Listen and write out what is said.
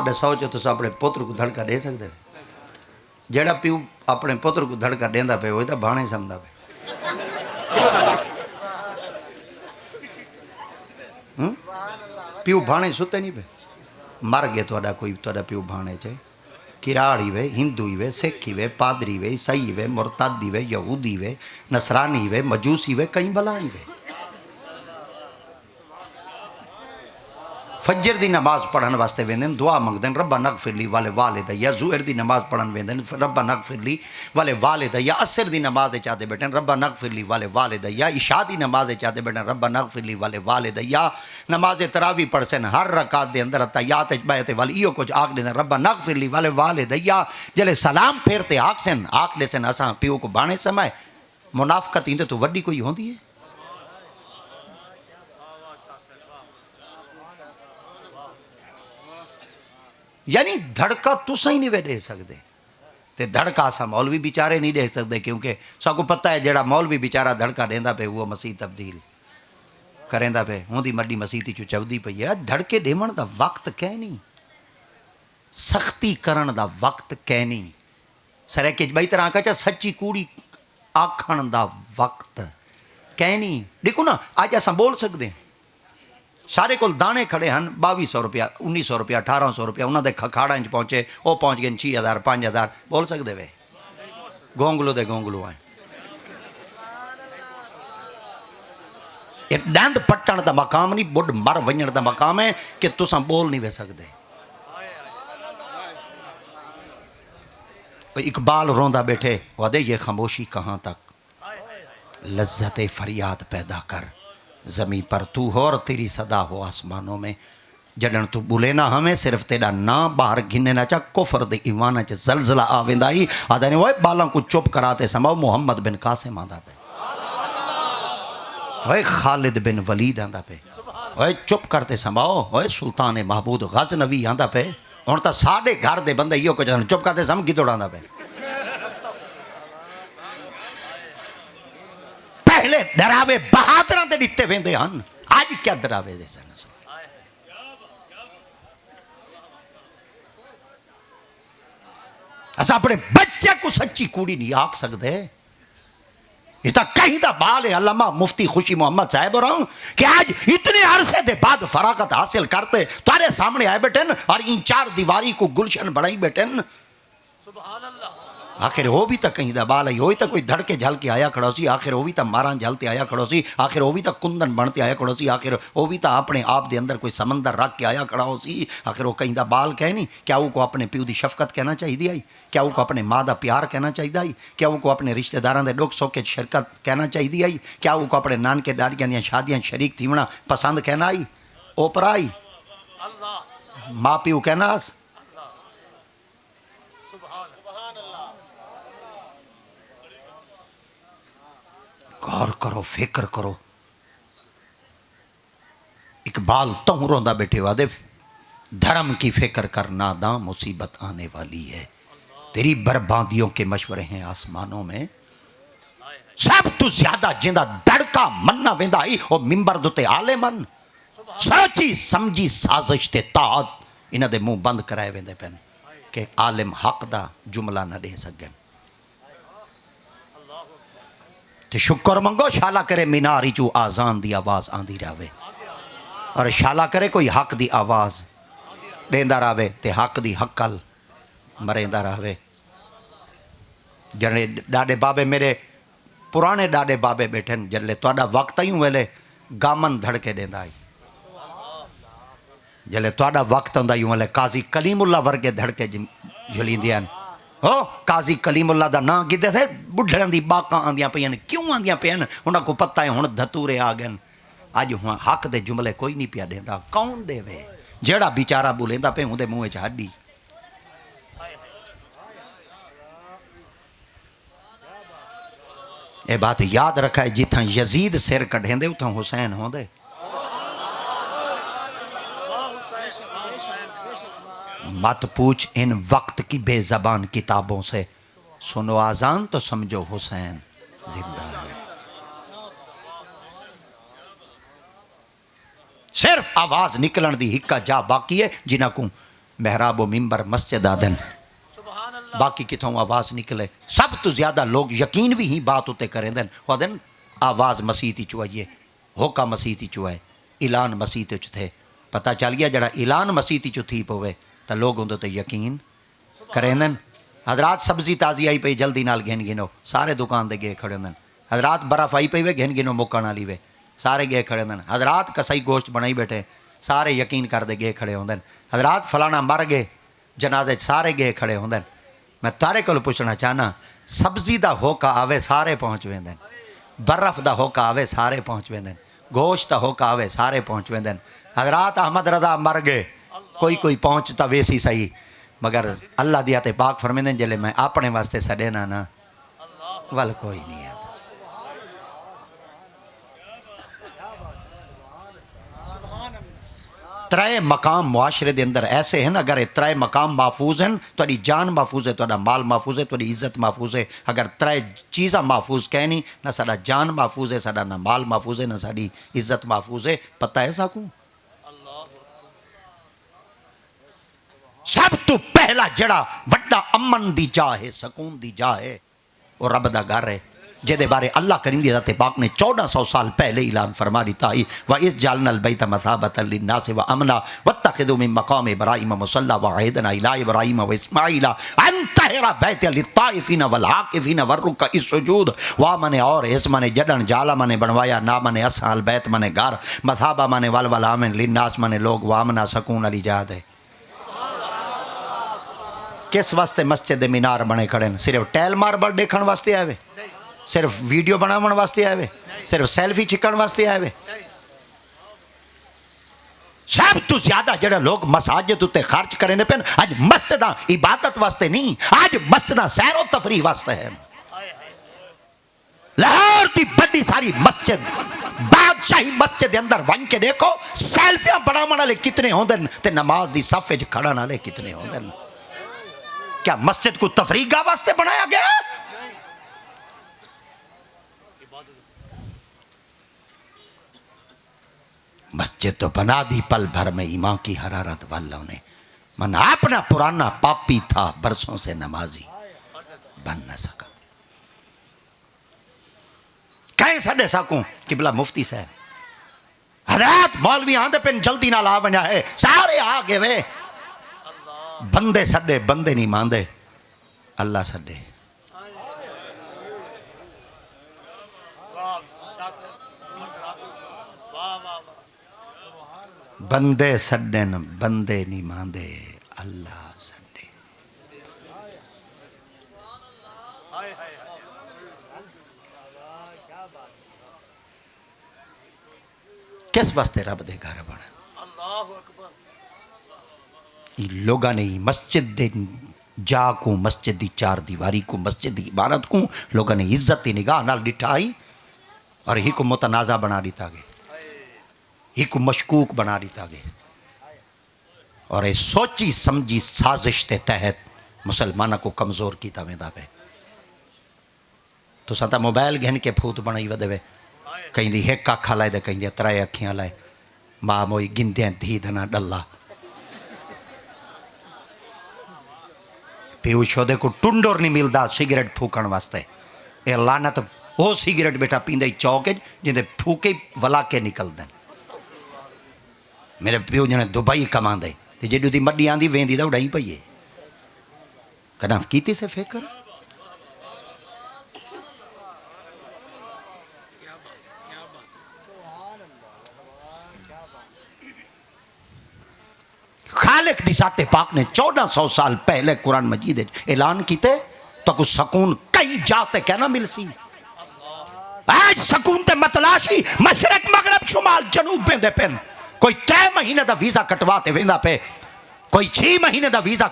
ਤੁਹਾਡੇ 100 ਚੋਂ ਤੁਸੀਂ ਆਪਣੇ ਪੁੱਤਰ को धड़का दे सकते हो? ਜਿਹੜਾ ਪਿਓ ਆਪਣੇ ਪੁੱਤਰ को धड़का देंदा पे वो तो भाणे समझदा पे। प्यो भाणे सुते नहीं पे, मर गए थोड़ा कोई थोड़ा प्यो भाणे च किराड़ी वे, हिंदू वे, सिख वे, पादरी वे, ईसाई वे, मुरतादी वे, यहूदी वे, नसरानी वे, मजूसी वे, कई बलाई वे। फजर दी नमाज पढ़न वास्ते वेंदे दुआ मंगदे रब्बा नगफिरली वाले वालिदैया। ज़ुहर दी नमाज पढ़न वेंदे रब्बा नगफिरली वाले वालिदैया। असर दी नमाज चाहते बैठे रब्बा नगफिरली वाले वालिदैया। इशा दी नमाज चाहते बैठे रब्बा नगफिरली वाले वालिदैया। नमाज तरावी पढ़सन हर रकात दे अंदर तयात बैते वाली इहो कुछ आख दे रब्बा नगफिरली वाले वालिदैया। जले सलाम फेरते आखसन आख देसन असां पियो को बाणे समय मुनाफकत इंदे तो वड्डी कोई होंदी है? यानी धड़का तुसा ही नहीं वे दे सकते ते धड़का असा मौलवी बेचारे नहीं दे सकते, क्योंकि सबको पता है जेड़ा मौलवी बेचारा धड़का देंदा पे वो मसीह तब्दील करेंदा पे उनकी मड्डी मसीह चो चवदी पई है। धड़के देवण दा वक्त कै नहीं, सख्ती करण दा वक्त कै नहीं, सरेके बई तरह का सच्ची कूड़ी आखण दा वक्त कै नहीं। देखो ना अज असा बोल सकते हैं सारे को दाने खड़े हैं 2200 रुपया 1900 रुपया 1800 रुपया उन्होंने खखाड़ा पहुँचे वो पहुँच गए 6000 5000 बोल सकते वे गोंगलू दे गोंगलू आए। डंद पट्टन का मकाम नहीं बुढ़ मर वजन का मकाम है कि तुसा बोल नहीं वे सकते। इकबाल रोंदा बैठे वादे ये खामोशी कहाँ तक, लज्जत फरियाद पैदा कर ज़मीं पर तू हो और तेरी सदा हो आसमानों में। जडन तू बुले ना हमें सिर्फ तेरा ना बाहर गिने ना चा कुफर दे ईमान च जलजला आ वेंदा ही। आदा ने वो बालों को चुप कराते समाओ मोहम्मद बिन कासिम आंदा पे, ओए खालिद बिन वलीद आंदा पे, ओए चुप करते समाओ ओए सुल्तान महमूद गजनवी आंदा पे। हुण तां साडे घर दे बंदे इहो कुछ चुप करते सम गिदड़ आंदा पे। पहले डरावे बहादुर के दिते वेंदे हन, आज क्या डरावे दे सन। अस अपने बच्चे को सच्ची कूड़ी नहीं आख सकते। ये तो कहीं का बाल है अल्लामा मुफ्ती खुशी मोहम्मद साहब और कि आज इतने अरसे के बाद फरागत हासिल करते तारे सामने आए बैठे और इन चार दीवारी को गुलशन बनाई बैठे। आखिर वो भी तो कहीं दा बाल है, वो तो कोई धड़के झल के आया खड़ो सी, आखिर वो भी तो मारा झलते आया खड़ो सी, आखिर वो भी तो कुंदन बनते आया खड़ो सी, आखिर वो भी तो अपने आप के अंदर कोई समंदर रख के आया खड़ा हो सी। आखिर वो कहीं दा बाल कह नहीं, क्या वो को अपने प्यू की शफकत कहना चाहिए आई, क्या वो को अपने माँ का प्यार कहना चाहिए आई, क्या वो को अपने रिश्तेदारों के दुख सुख शिरकत कहना चाहिए आई, क्या वो को अपने नानके दादियां दी शादियां शरीक थीवना पसंद कहना आई, ओपरा आई माँ प्यू कहना। गौर करो फिक्र करो। इकबाल तो रोंदा बैठे वादे धर्म की फिक्र करना दा मुसीबत आने वाली है, तेरी बर्बादियों के मशवरे हैं आसमानों में। सब तो ज्यादा जिंदा धड़का मन्ना वेंदा ही वो मिंबर दुते आले मन सची समझी साजिश ते ताद इन्हां दे मुंह बंद कराए वेंदे पेन कि आलिम हक दा जुमला न दे सकन। तो शुक्र मंगो शाला करे मीनारी चू आजान दी आवाज आंदी रहे और शाला करे कोई हक दी आवाज देंदा रहे ते हक दी हक्कल मरेंदा रहे। जने डाडे बाबे मेरे पुराने डाडे बाबे बैठे जल्ले तुहाडा वक्त ही वेले गामन धड़के देंदा आई, जल्ले तुहाडा वक्त हुंदा यूं वेले काजी कलीमुल्ला वर्गे धड़के झुलींदियां। हो काजी कलीमुल्ला दा नां गिदे थे बुढ़ड़न दी बाकां आंदियां पईयां ने, क्यों आंदियां पईयां उन्हां को पता है हुण धतूरे आ गए। अज हुण हक दे जुमले कोई नहीं पिया देंदा, कौन देवे जेड़ा बेचारा बोलेंदा पे उहदे मुंह च हड्डी। ये बात याद रखा है जिथां यजीद सिर कढेंदे उथां हुसैन होंदे। मत पूछ इन वक्त की बेजबान किताबों से, सुनो आजान तो समझो हुसैन जिंदा है। सिर्फ आवाज निकलन दी हिक्का जा बाकी है जिन्हां को महराब मिंबर मस्जिद आदन, बाकी कितों आवाज़ निकले। सब तो ज़्यादा लोग यकीन भी ही बात उत्ते करें देन वदन आवाज़ मसीत ही चुआइए, होका मसीत ही चुआए, ऐलान मसीत च थे। पता चल गया जड़ा ऐलान मसीत ही चु थी पवे तो लोग उन ते यकीन करें देन। हजरात सब्जी ताज़ी आई पई जल्दी नाल घिन गिनो, सारे दुकान दे गए खड़े होंदन। हजरात बर्फ़ आई पई वे घिन गिनो मुक्कण वाली वे, सारे गए खड़े होंदन। हजरात कसाई गोश्त बनाई बैठे, सारे यकीन करते गए खड़े होंदन। हजरात फलाना मर गए जनाजे सारे गए खड़े होंदन। मैं तारे को पुछना चाहना, सब्जी का होका आवे सारे पहुँच वेंदन, बर्फ़ का होका आवे सारे पहुँच वेंदन, गोश्त का होका आवे सारे पहुँच वेंदन। हजरात अहमद रज़ा मर गए, कोई कोई पहुँचता वेसी सही, मगर अल्लाह दिया ते पाक फरमेंदे जले मैं अपने वास्ते सडेना ना वल कोई नहीं आता। त्रै मकाम मुआशरे के अंदर ऐसे हैं, अगर त्रै मकाम महफूज हैं तो जान महफूज है, तो माल महफूज है, तो इज्जत महफूज है। अगर त्रै चीज़ा महफूज कहनी ना, साडा जान महफूज है, साडा ना माल महफूज है, ना साडी इज्जत महफूज है। पता है साकू सब तो पहला जड़ा वड्डा अमन दी जा है, सकून दी जा है, वो रब दा घर है, जेदे बारे अल्लाह करीम दी ज़ात पाक ने 1400 साल पहले ऐलान फरमा दिता ही व इस जालनल बैत मसाबतन लिन्नास व अमना वत्तखिदु मिन मकाम इब्राहीम मुसल्ला व अहदना इला इब्राहीम व इस्माईल अन तहरा बैत लित्ताइफिन वल आकिफिन वर्रुका इस्सुजूद वा मने और इस मने जडन जाला मने बनवाया ना मने असाल बैत मने घर मसाबा मने वल वल आमिन लिन्नास मने लोग व अमना सकून अली जाद है। किस वास्ते मस्जिद मीनार बने खड़े न? सिर्फ टैल मार्बल देखने वास्ते आए वे, सिर्फ वीडियो बनावन वास्ते आए वे, सिर्फ सेल्फी चिकन वास्ते आए वे। सब तो ज्यादा जड़े लोग मसाजिद उत्ते खर्च करेंगे पे आज मस्जिदां इबादत वास्ते नहीं, आज मस्जिदां सैरो तफरीह वास्ते है। लाहौर की बड़ी सारी मस्जिद बादशाही मस्जिद के अंदर वन के देखो, सेल्फियां बनावन वाले कितने होंदे ते नमाज दी सफ च खड़न वाले कितने होंदे। क्या मस्जिद को तफरीह वास्ते बनाया गया? मस्जिद तो बना दी पल भर में ईमान की हरारत वालों ने। मन अपना पुराना पापी था, बरसों से नमाजी बन न सका। कहीं सडे सकूं किबला मुफ्ती साहब हजरत मौलवी आंदे पिन जल्दी ना ला बना है, सारे आ गए वे, बंदे सडे बंदे नहीं मानते, अल्लाह सडे। बंदे सडे न बंदे नहीं मानते, अल्लाह सडे। किस वास्ते रब दे घर बने? लोगों ने मस्जिद दे जा को, मस्जिद की चार दीवारी को, मस्जिद की इबारत को लोगों ने इज्जत की निगाह नाल डिठाई और ही को मुतनाज़ा बना दिता गया, ही को मशकूक बना दिता गया। और ये सोची समझी साजिश के तहत मुसलमानों को कमज़ोर किया वेंदा पे। तो सता मोबाइल घिन के फूत बनाई वधे, कहीं दी एक अख लाए तो कहीं त्रै अखियां लाए, मां मोई गिनदे धी धना डल्ला पीयूष ओदे को टुंडोर नहीं मिलता सिगरेट फूकण वास्ते। ये लानत वो सिगरेट बेटा पींदे चौक जिंदे फूके वला के निकलते। मेरे प्यो जने दुबई कमांदे ते जेडू दी मड्डी आंदी वेंदी तो उड़ाई पई है, कदा कीती से फिक्र? खालिक दी ज़ात पाक ने 1400 साल पहले कुरान मजीद ऐलान किते तो कुछ सकून कई जाते कहना मिल सी। आज सकून ते मतलाशी मशरक मगरब शुमाल जनूब पे दे पेन। कोई 3 महीने का वीजा कटवा ते वेंदा पे, कोई 6 महीने का वीजा